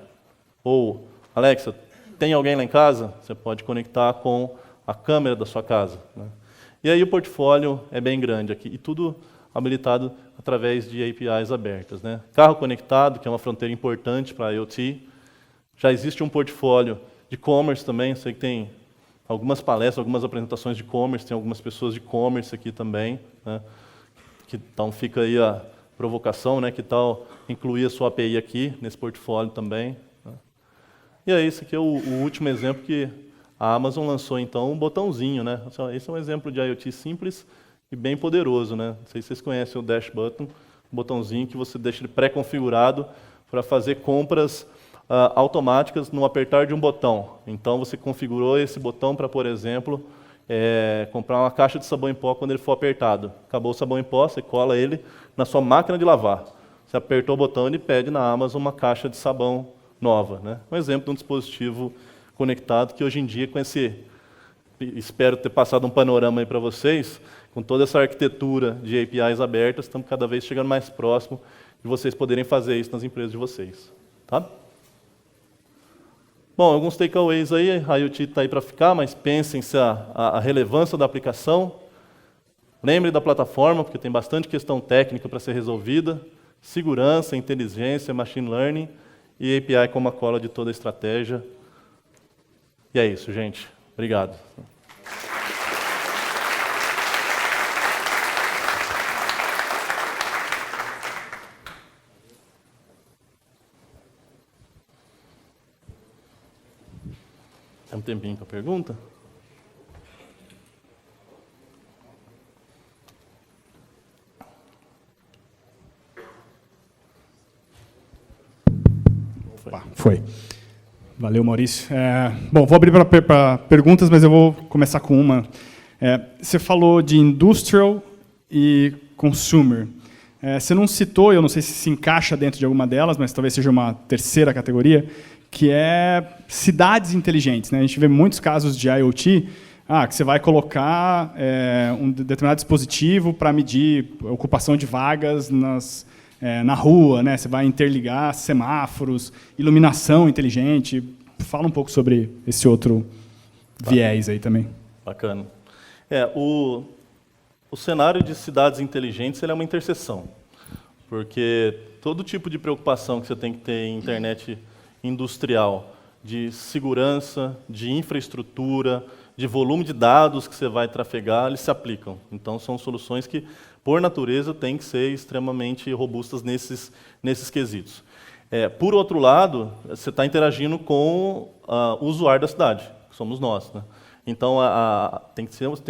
Ou, Alexa, tem alguém lá em casa? Você pode conectar com a câmera da sua casa, né? E aí o portfólio é bem grande aqui, e tudo habilitado através de APIs abertas, né? Carro conectado, que é uma fronteira importante para a IoT. Já existe um portfólio de e-commerce também, sei que tem algumas palestras, algumas apresentações de e-commerce, tem algumas pessoas de e-commerce aqui também, né? Então fica aí a provocação, né? Que tal incluir a sua API aqui, nesse portfólio também, né? E aí, esse aqui é o último exemplo que a Amazon lançou, então, um botãozinho, né? Esse é um exemplo de IoT simples e bem poderoso, né? Não sei se vocês conhecem o Dash Button, um botãozinho que você deixa ele pré-configurado para fazer compras automáticas no apertar de um botão. Então, você configurou esse botão para, por exemplo, comprar uma caixa de sabão em pó quando ele for apertado. Acabou o sabão em pó, você cola ele na sua máquina de lavar. Você apertou o botão, ele pede na Amazon uma caixa de sabão nova, né? Um exemplo de um dispositivo conectado que hoje em dia, com esse, espero ter passado um panorama aí para vocês, com toda essa arquitetura de APIs abertas, estamos cada vez chegando mais próximo de vocês poderem fazer isso nas empresas de vocês. Tá? Bom, alguns takeaways aí, a IoT está aí para ficar, mas pensem-se a relevância da aplicação. Lembre da plataforma, porque tem bastante questão técnica para ser resolvida. Segurança, inteligência, machine learning e API como a cola de toda a estratégia. E é isso, gente. Obrigado. Tem um tempinho para pergunta? Foi. Valeu, Maurício. Bom, vou abrir para perguntas, mas eu vou começar com uma. Você falou de industrial e consumer. Você não citou, eu não sei se encaixa dentro de alguma delas, mas talvez seja uma terceira categoria, que é cidades inteligentes, né? A gente vê muitos casos de IoT, que você vai colocar um determinado dispositivo para medir a ocupação de vagas na rua, né? Você vai interligar semáforos, iluminação inteligente. Fala um pouco sobre esse outro viés aí também. Bacana. O cenário de cidades inteligentes ele é uma interseção, porque todo tipo de preocupação que você tem que ter em internet industrial, de segurança, de infraestrutura, de volume de dados que você vai trafegar, eles se aplicam. Então, são soluções que, por natureza, têm que ser extremamente robustas nesses quesitos. Por outro lado, você está interagindo com o usuário da cidade, que somos nós, né? Então, tem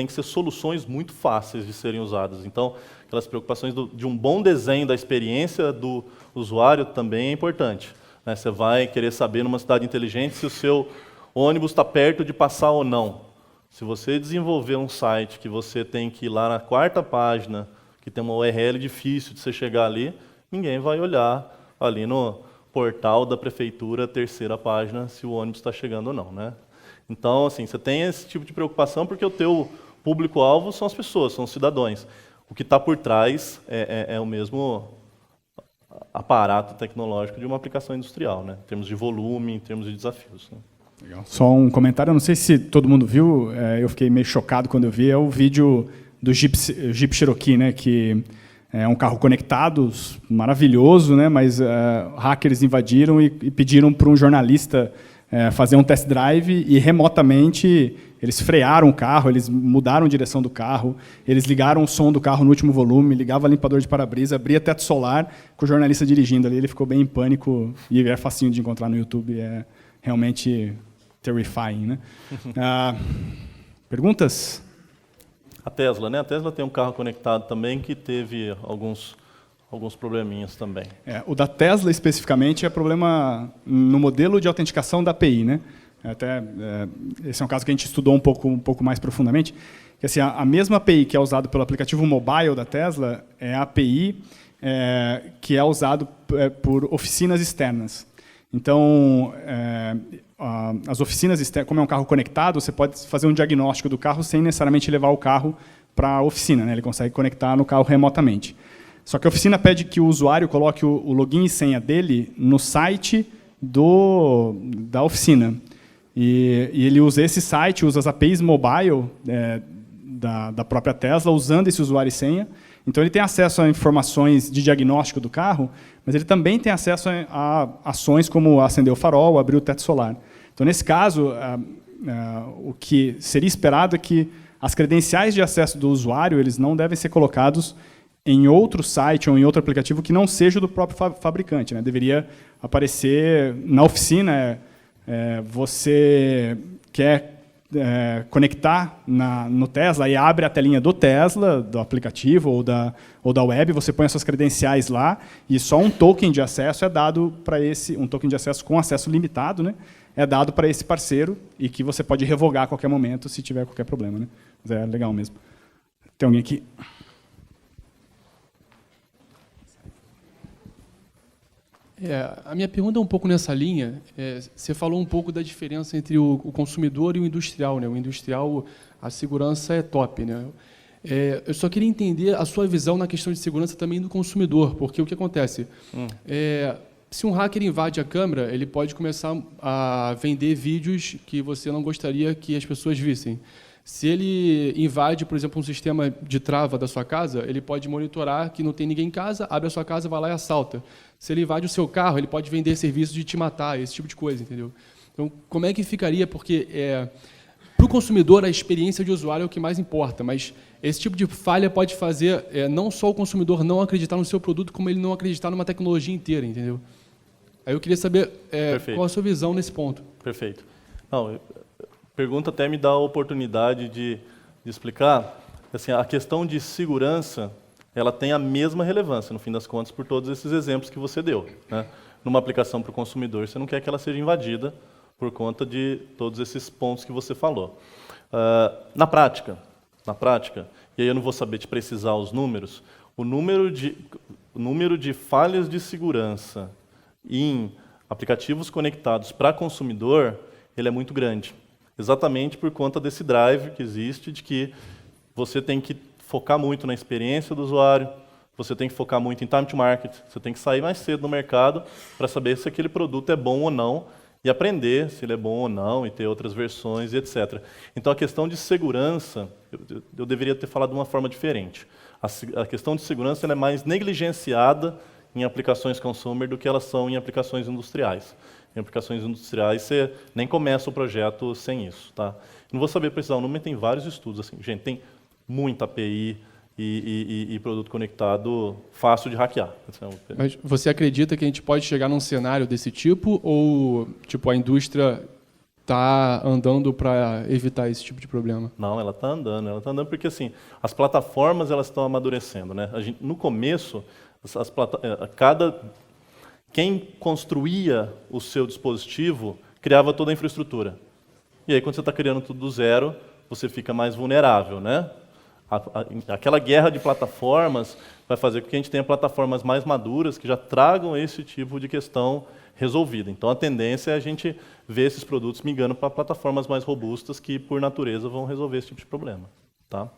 que ser soluções muito fáceis de serem usadas. Então, aquelas preocupações de um bom desenho da experiência do usuário também é importante. Né? Você vai querer saber, numa cidade inteligente, se o seu ônibus está perto de passar ou não. Se você desenvolver um site que você tem que ir lá na 4ª página, que tem uma URL difícil de você chegar ali, ninguém vai olhar ali no portal da prefeitura, 3ª página, se o ônibus está chegando ou não, né? Então, assim, você tem esse tipo de preocupação porque o teu público-alvo são as pessoas, são os cidadãos. O que está por trás é o mesmo aparato tecnológico de uma aplicação industrial, né? Em termos de volume, em termos de desafios, né? Legal. Só um comentário, eu não sei se todo mundo viu, eu fiquei meio chocado quando eu vi, é o vídeo do Jeep Cherokee, né, que é um carro conectado, maravilhoso, né, mas hackers invadiram e pediram para um jornalista fazer um test drive e remotamente eles frearam o carro, eles mudaram a direção do carro, eles ligaram o som do carro no último volume, ligava o limpador de para-brisa, abria teto solar com o jornalista dirigindo ali, ele ficou bem em pânico e é facinho de encontrar no YouTube, é realmente terrifying, né? Perguntas? A Tesla, né? A Tesla tem um carro conectado também que teve alguns probleminhas também. O da Tesla, especificamente, é problema no modelo de autenticação da API, né? Esse é um caso que a gente estudou um pouco mais profundamente. Que, assim, a mesma API que é usada pelo aplicativo mobile da Tesla é a API que é usada por oficinas externas. Então, as oficinas externas, como é um carro conectado, você pode fazer um diagnóstico do carro sem necessariamente levar o carro para a oficina, né? Ele consegue conectar no carro remotamente. Só que a oficina pede que o usuário coloque o login e senha dele no site da oficina. E ele usa esse site, usa as APIs mobile da própria Tesla, usando esse usuário e senha. Então, ele tem acesso a informações de diagnóstico do carro, mas ele também tem acesso a ações como acender o farol, abrir o teto solar. Então, nesse caso, o que seria esperado é que as credenciais de acesso do usuário eles não devem ser colocados em outro site ou em outro aplicativo que não seja do próprio fabricante, né? Deveria aparecer na oficina, você quer conectar no Tesla e abre a telinha do Tesla, do aplicativo ou da web, você põe as suas credenciais lá e só um token de acesso é dado para um token de acesso com acesso limitado, né? É dado para esse parceiro e que você pode revogar a qualquer momento se tiver qualquer problema, né? Mas é legal mesmo. Tem alguém aqui? A minha pergunta é um pouco nessa linha. Você falou um pouco da diferença entre o consumidor e o industrial, né? O industrial, a segurança é top, né? Eu só queria entender a sua visão na questão de segurança também do consumidor, porque o que acontece? Se um hacker invade a câmera, ele pode começar a vender vídeos que você não gostaria que as pessoas vissem. Se ele invade, por exemplo, um sistema de trava da sua casa, ele pode monitorar que não tem ninguém em casa, abre a sua casa, vai lá e assalta. Se ele invade o seu carro, ele pode vender serviço de te matar, esse tipo de coisa, entendeu? Então, como é que ficaria? Porque para o consumidor, a experiência de usuário é o que mais importa, mas esse tipo de falha pode fazer não só o consumidor não acreditar no seu produto, como ele não acreditar numa tecnologia inteira, entendeu? Aí eu queria saber qual a sua visão nesse ponto. Perfeito. Não, pergunta até me dá a oportunidade de explicar. Assim, a questão de segurança, ela tem a mesma relevância, no fim das contas, por todos esses exemplos que você deu, né? Numa aplicação para o consumidor, você não quer que ela seja invadida por conta de todos esses pontos que você falou. Na prática, e aí eu não vou saber te precisar os números, o número de falhas de segurança em aplicativos conectados para consumidor, ele é muito grande. Exatamente por conta desse drive que existe, de que você tem que focar muito na experiência do usuário, você tem que focar muito em time to market, você tem que sair mais cedo no mercado para saber se aquele produto é bom ou não e aprender se ele é bom ou não e ter outras versões e etc. Então, a questão de segurança, eu deveria ter falado de uma forma diferente. A questão de segurança ela é mais negligenciada em aplicações consumer do que elas são em aplicações industriais. Em aplicações industriais, você nem começa o projeto sem isso. Tá? Não vou saber precisar o número, tem vários estudos. Assim, gente, tem muita API e produto conectado fácil de hackear. Mas você acredita que a gente pode chegar num cenário desse tipo ou a indústria está andando para evitar esse tipo de problema? Não, ela está andando porque assim, as plataformas elas estão amadurecendo. Né? No começo, quem construía o seu dispositivo criava toda a infraestrutura. E aí, quando você está criando tudo do zero, você fica mais vulnerável, né? Aquela guerra de plataformas vai fazer com que a gente tenha plataformas mais maduras que já tragam esse tipo de questão resolvida. Então, a tendência é a gente ver esses produtos migrando para plataformas mais robustas que, por natureza, vão resolver esse tipo de problema. Tá?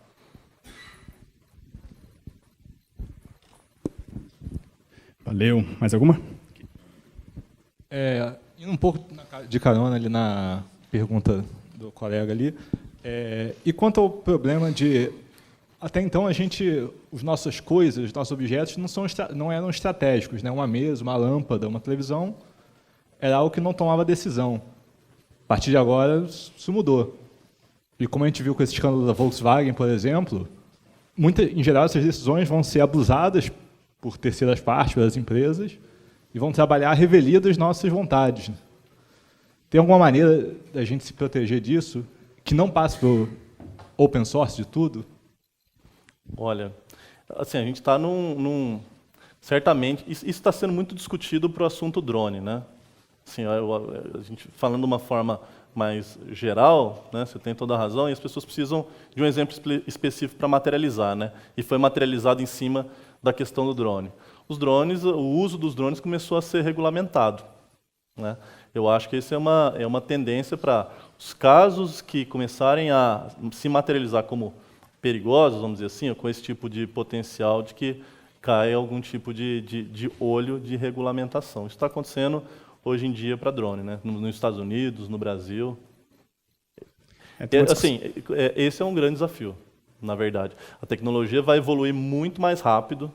Valeu. Mais alguma? Indo um pouco de carona ali na pergunta do colega ali, e quanto ao problema de, até então os nossas coisas, os nossos objetos não eram estratégicos, né? Uma mesa, uma lâmpada, uma televisão, era algo que não tomava decisão. A partir de agora, isso mudou. E como a gente viu com esse escândalo da Volkswagen, por exemplo, em geral essas decisões vão ser abusadas por terceiras partes, pelas empresas, e vão trabalhar à revelia das nossas vontades. Tem alguma maneira da gente se proteger disso, que não passe pelo open source de tudo? Olha, assim, a gente está certamente, isso está sendo muito discutido para o assunto drone, né? Assim, a gente falando de uma forma mais geral, né, você tem toda a razão, e as pessoas precisam de um exemplo específico para materializar, né? E foi materializado em cima da questão do drone. Os drones, o uso dos drones começou a ser regulamentado, né? Eu acho que isso é uma tendência para os casos que começarem a se materializar como perigosos, vamos dizer assim, ou com esse tipo de potencial de que cai algum tipo de olho de regulamentação. Isso está acontecendo hoje em dia para drone, né? Nos Estados Unidos, no Brasil. Assim, esse é um grande desafio, na verdade. A tecnologia vai evoluir muito mais rápido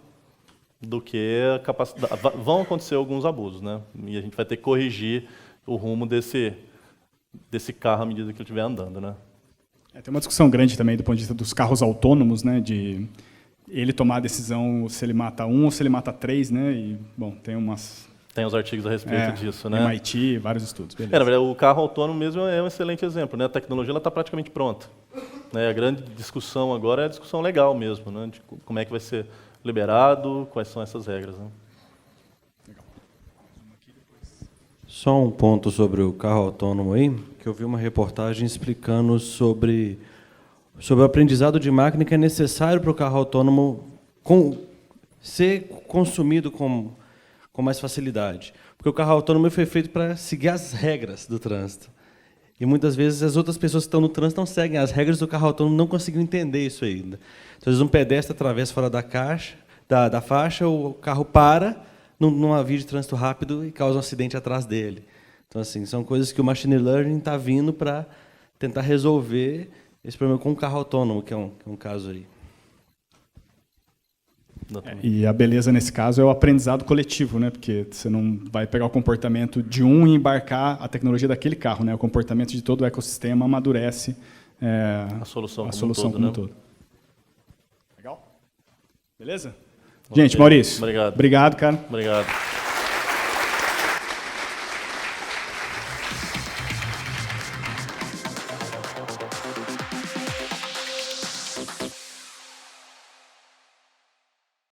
do que a capacidade. Vão acontecer alguns abusos, né? E a gente vai ter que corrigir o rumo desse carro à medida que ele estiver andando, né? Tem uma discussão grande também do ponto de vista dos carros autônomos, né? De ele tomar a decisão se ele mata um ou se ele mata três, né? E bom, tem os artigos a respeito disso, né? MIT, vários estudos. Na verdade, o carro autônomo mesmo é um excelente exemplo, né? A tecnologia está praticamente pronta. Né? A grande discussão agora é a discussão legal mesmo, né? De como é que vai ser liberado, quais são essas regras, né? Só um ponto sobre o carro autônomo aí, que eu vi uma reportagem explicando sobre sobre o aprendizado de máquina que é necessário para o carro autônomo ser consumido com mais facilidade. Porque o carro autônomo foi feito para seguir as regras do trânsito. E muitas vezes as outras pessoas que estão no trânsito não seguem as regras do carro autônomo, não conseguiram entender isso ainda. Então, às vezes, um pedestre atravessa fora da faixa, o carro para numa via de trânsito rápido e causa um acidente atrás dele. Então, assim, são coisas que o machine learning está vindo para tentar resolver esse problema com o carro autônomo, que é um caso aí. E a beleza nesse caso é o aprendizado coletivo, né? Porque você não vai pegar o comportamento de um e embarcar a tecnologia daquele carro, né? O comportamento de todo o ecossistema amadurece A solução como um todo. Legal? Beleza? Gente, Maurício. Obrigado. Obrigado, cara. Obrigado.